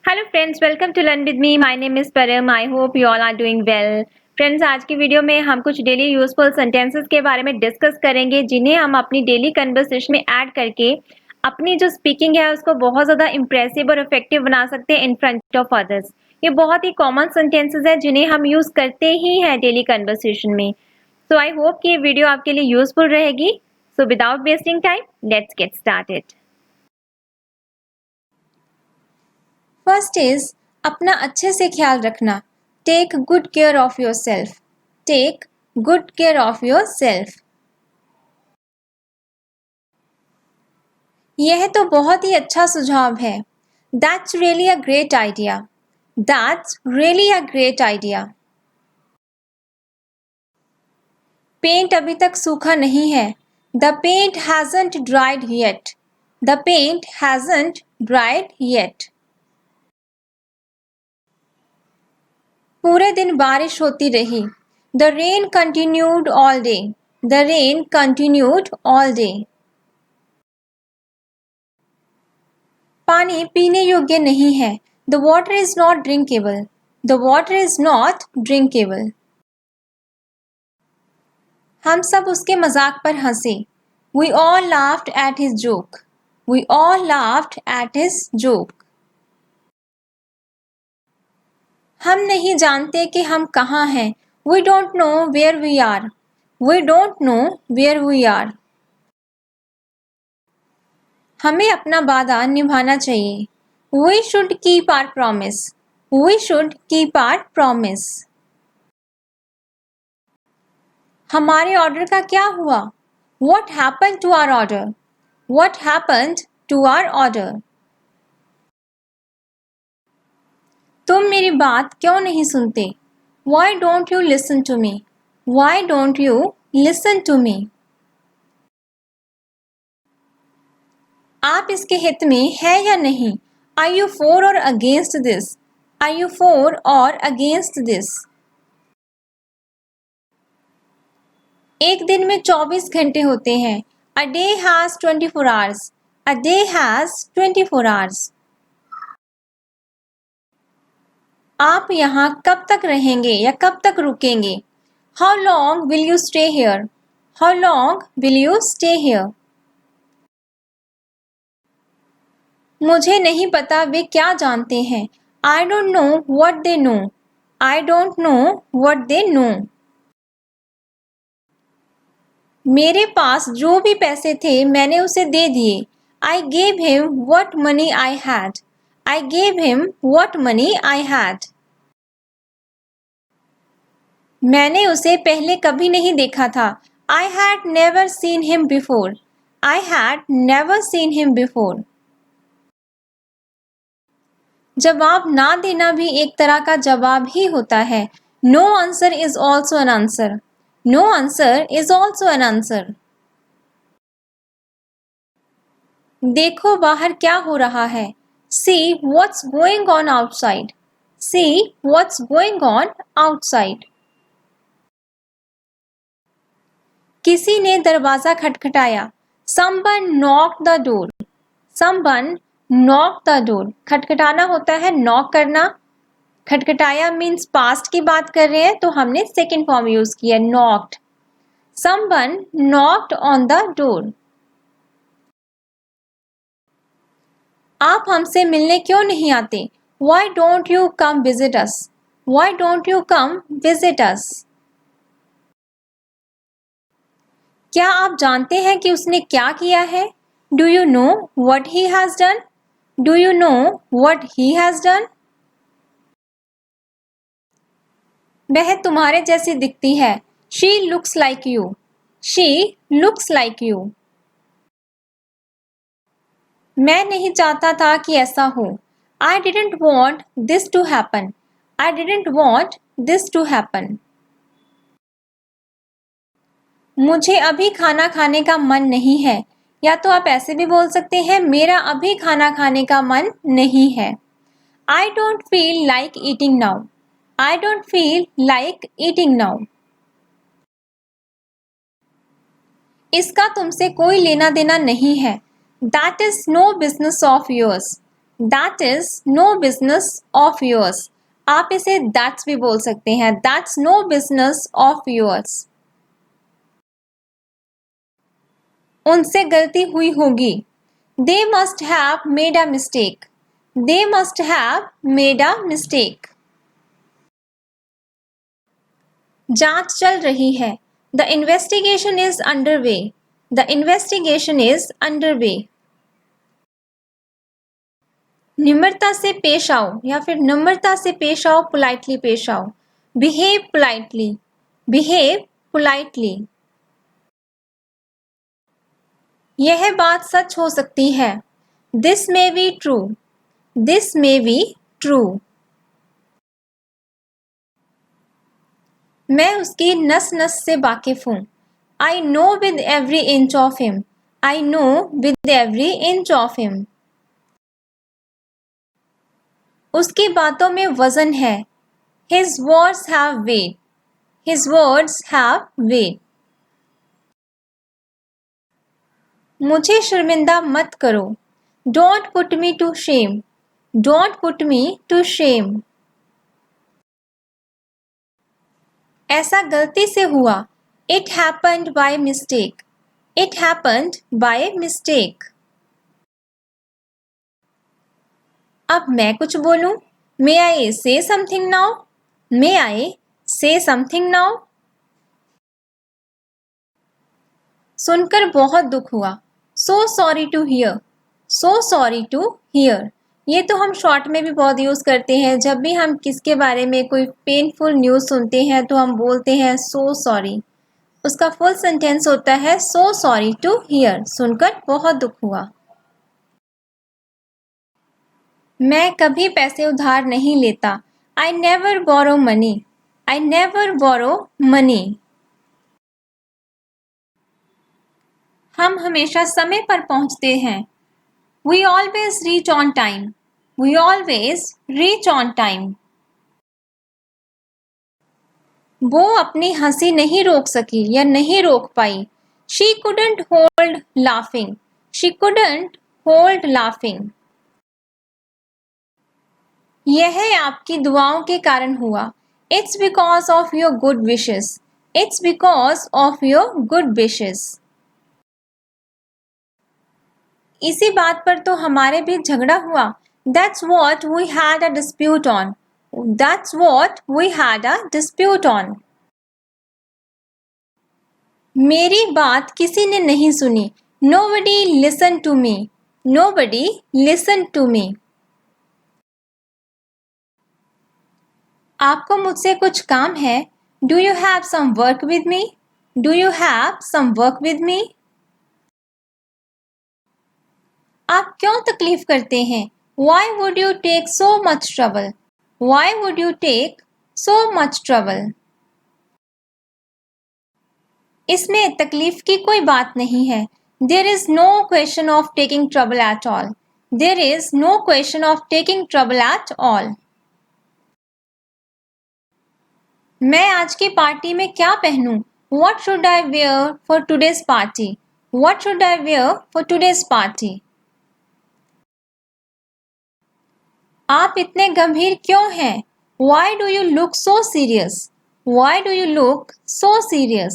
Hello friends, welcome to learn with me. My name is Param. I hope you all are doing well. Friends, आज की video में हम कुछ daily useful sentences के बारे में डिस्कस करेंगे, जिन्हें हम अपनी डेली कन्वर्सेशन में ऐड करके अपनी जो स्पीकिंग है उसको बहुत ज़्यादा इंप्रेसिव और इफेक्टिव बना सकते हैं इन फ्रंट ऑफ अदर्स। ये बहुत ही कॉमन सेंटेंसेस है जिन्हें हम यूज़ करते ही हैं डेली कन्वर्सेशन में। सो आई होप कि ये वीडियो आपके लिए यूजफुल रहेगी। So without wasting time, let's get started. First is अपना अच्छे से ख्याल रखना। Take good care of yourself. Take good care of yourself. यह तो बहुत ही अच्छा सुझाव है। That's really a great idea. That's really a great idea. Paint अभी तक सूखा नहीं है। The paint hasn't dried yet. The paint hasn't dried yet. पूरे दिन बारिश होती रही। The rain continued all day. The rain continued all day. पानी पीने योग्य नहीं है। The water is not drinkable. The water is not drinkable. हम सब उसके मजाक पर हंसे। We all laughed at his joke. We all laughed at his joke. हम नहीं जानते कि हम कहाँ हैं। We don't know where we are. We don't know where we are. हमें अपना वादा निभाना चाहिए। We should keep our promise. We should keep our promise. हमारे ऑर्डर का क्या हुआ? What happened to our order? What happened to our order? तुम मेरी बात क्यों नहीं सुनते? Why don't you listen to me? Why don't you listen to me? आप इसके हित में है या नहीं? Are you for or against this? Are you for or against this? एक दिन में 24 घंटे होते हैं। A day has 24 hours. A day has 24 hours. आप यहाँ कब तक रहेंगे या कब तक रुकेंगे? How long will you stay here? How long will you stay here? मुझे नहीं पता वे क्या जानते हैं। I don't know what they know. I don't know what they know. मेरे पास जो भी पैसे थे मैंने उसे दे दिए। I gave him what money I had. I gave him what money I had. मैंने उसे पहले कभी नहीं देखा था। I had never seen him before. I had never seen him before. जवाब ना देना भी एक तरह का जवाब ही होता है। No answer is also an answer. No answer is also an answer. देखो बाहर क्या हो रहा है। See what's going on outside. See what's going on outside. किसी ने दरवाजा खटखटाया। Someone knocked the door. Someone knocked the door. खटखटाना होता है नॉक करना। खटखटाया मीन्स पास्ट की बात कर रहे हैं तो हमने सेकेंड फॉर्म यूज किया knocked. Someone knocked on the door. आप हमसे मिलने क्यों नहीं आते? Why don't you come visit us? Why don't you come visit us? क्या आप जानते हैं कि उसने क्या किया है? Do you know what he has done? Do you know what he has done? वह तुम्हारे जैसी दिखती है। She looks like you. She looks like you. मैं नहीं चाहता था कि ऐसा हो। I didn't want this to happen. I didn't want this to happen. मुझे अभी खाना खाने का मन नहीं है। या तो आप ऐसे भी बोल सकते हैं मेरा अभी खाना खाने का मन नहीं है। I don't feel like eating now. I don't feel like eating now. इसका तुमसे कोई लेना देना नहीं है। That is no business of yours. That is no business of yours. आप इसे that's भी बोल सकते हैं. That's no business of yours. उनसे गलती हुई होगी. They must have made a mistake. They must have made a mistake. जांच चल रही है. The investigation is underway. The investigation is underway. निम्रता से पेश आओ या फिर नम्रता से पेश आओ, politely पेश आओ. Behave politely. Behave politely. यह बात सच हो सकती है. This may be true. This may be true. मैं उसकी नस नस से वाकिफ हूँ. I know with every inch of him. I know with every inch of him. उसकी बातों में वजन है. His words have weight. His words have weight. मुझे शर्मिंदा मत करो. Don't put me to shame. Don't put me to shame. ऐसा गलती से हुआ. It happened by mistake. It happened by mistake. अब मैं कुछ बोलूं. May I say something now? May I say something now? सुनकर बहुत दुख हुआ. So sorry to hear. So sorry to hear. ये तो हम शॉर्ट में भी बहुत यूज़ करते हैं. जब भी हम किसके बारे में कोई पेनफुल न्यूज़ सुनते हैं तो हम बोलते हैं so sorry. उसका फुल सेंटेंस होता है so sorry to hear. सुनकर बहुत दुख हुआ. मैं कभी पैसे उधार नहीं लेता. I never borrow money. I never borrow money. हम हमेशा समय पर पहुंचते हैं. We always reach on time. We always reach on time. वो अपनी हंसी नहीं रोक सकी या नहीं रोक पाई. She couldn't hold laughing. She couldn't hold laughing. यह आपकी दुआओं के कारण हुआ. It's because of your good wishes. It's because of your good wishes. इसी बात पर तो हमारे बीच झगड़ा हुआ. That's what we had a dispute on. That's what we had a dispute on. मेरी बात किसी ने नहीं सुनी. Nobody listened to me. Nobody listened to me. आपको मुझसे कुछ काम है. Do you have some work with me? Do you have some work with me? आप क्यों तकलीफ करते हैं? Why would you take so much trouble? Why would you take so much trouble? इसमें तकलीफ की कोई बात नहीं है. There is no question of taking trouble at all. There is no question of taking trouble at all. मैं आज की पार्टी में क्या पहनूं? What should I wear for today's party? What should I wear for today's party? आप इतने गंभीर क्यों हैं? Why do you look so serious? Why do you look so serious?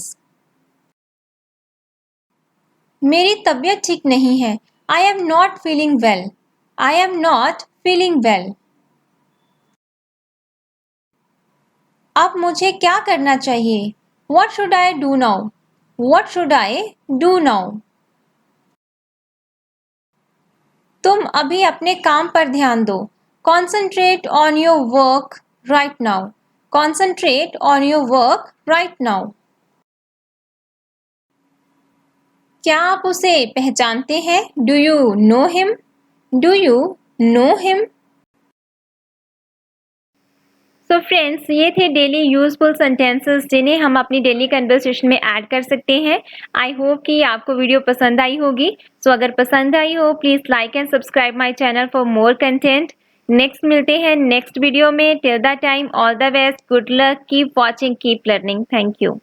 मेरी तबीयत ठीक नहीं है. I am not feeling well. I am not feeling well. अब मुझे क्या करना चाहिए? What should I do now? What should I do now? तुम अभी अपने काम पर ध्यान दो. Concentrate on your work right now. Concentrate on your work right now. क्या आप उसे पहचानते हैं? Do you know him? Do you know him? So friends, ये थे डेली यूजफुल सेंटेंसेस जिन्हें हम अपनी डेली कन्वर्सेशन में ऐड कर सकते हैं. आई होप कि आपको वीडियो पसंद आई होगी. सो अगर पसंद आई हो please like and subscribe my channel for more content. Next मिलते हैं नेक्स्ट वीडियो में. Till the time all the best, good luck, keep watching, keep learning. Thank you.